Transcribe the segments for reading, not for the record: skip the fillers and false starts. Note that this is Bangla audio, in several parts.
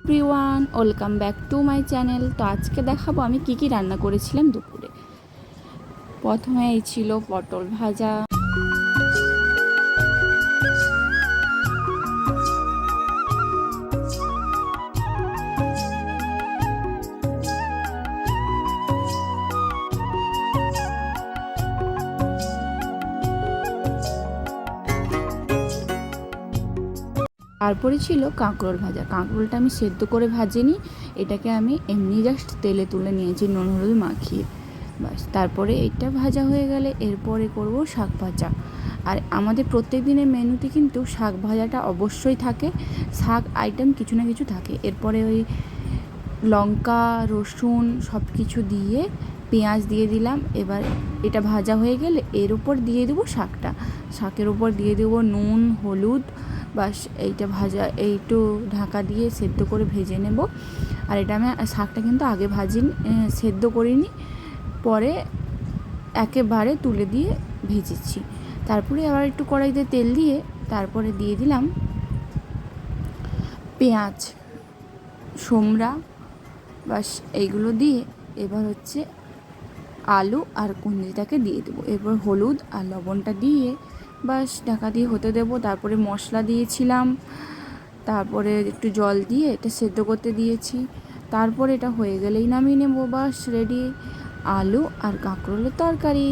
Everyone, welcome back to my channel. তো আজকে দেখাবো আমি কি রান্না করেছিলাম দুপুরে। প্রথমে এই ছিল পটল ভাজা, তারপরে ছিল কাঁকরোল ভাজা। কাঁকরোলটা আমি সেদ্ধ করে ভাজিনি, এটাকে আমি এমনি জাস্ট তেলে তুলে নিয়েছি নুন হলুদ মাখিয়ে, বাস। তারপরে এইটা ভাজা হয়ে গেলে এরপরে করব শাক ভাজা। আর আমাদের প্রত্যেক দিনের মেনুতে কিন্তু শাক ভাজাটা অবশ্যই থাকে, শাক আইটেম কিছু না কিছু থাকে। এরপরে ওই লঙ্কা রসুন সব কিছু দিয়ে পেঁয়াজ দিয়ে দিলাম। এবার এটা ভাজা হয়ে গেলে এর উপর দিয়ে দেবো শাকটা, শাকের উপর দিয়ে দেবো নুন হলুদ, বাস। এইটা ভাজা একটু ঢাকা দিয়ে সেদ্ধ করে ভেজে নেব। আর এটা আমি শাকটা কিন্তু আগে সেদ্ধ করিনি, পরে একেবারে তুলে দিয়ে ভেজেছি। তারপরে আবার একটু কড়াইতে তেল দিয়ে তারপরে দিয়ে দিলাম পেঁয়াজ সোমরা, বাস। এইগুলো দিয়ে এবার হচ্ছে আলু আর কুঁদরিটাকে দিয়ে দেবো। এরপর হলুদ আর লবণটা দিয়ে বাস ঢাকা দিয়ে হতে দেবো। তারপরে মশলা দিয়েছিলাম, তারপরে একটু জল দিয়ে এটা সেদ্ধ করতে দিয়েছি। তারপরে এটা হয়ে গেলেই নামিয়ে নেবো, বাস রেডি আলু আর কাঁকরোলের তরকারি।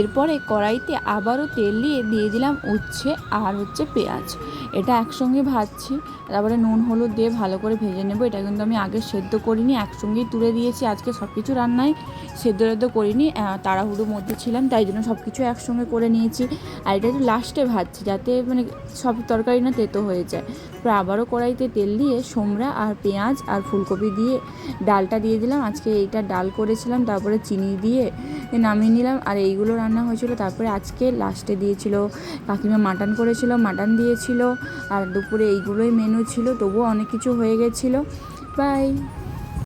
এরপরে কড়াইতে আবারও তেল দিয়ে দিলাম উচ্ছে আর হচ্ছে পেঁয়াজ, এটা একসঙ্গে ভাজছি। তারপরে নুন হলুদ দিয়ে ভালো করে ভেজে নেব। এটা কিন্তু আমি আগে সেদ্ধ করিনি, একসঙ্গেই তুলে দিয়েছি। আজকে সব কিছু রান্নায় সেদ্ধ করিনি, তাড়াহুড়োর মধ্যে ছিলাম, তাই জন্য সব কিছু একসঙ্গে করে নিয়েছি। আর এটা একটু লাস্টে ভাজছি যাতে মানে সব তরকারি না তেতো হয়ে যায়। তারপর আবারও কড়াইতে তেল দিয়ে সোমরা আর পেঁয়াজ আর ফুলকপি দিয়ে ডালটা দিয়ে দিলাম। আজকে এইটা ডাল করেছিলাম, তারপরে চিনি দিয়ে নামিয়ে নিলাম। আর এইগুলো রান্না হয়েছিল। তারপরে আজকে লাস্টে দিয়েছিল কাকিমা মাটন করেছিল, মাটন দিয়েছিল। আর দুপুরে এইগুলোই মেনু ছিল, তবুও অনেক কিছু হয়ে গেছিলো। বাই।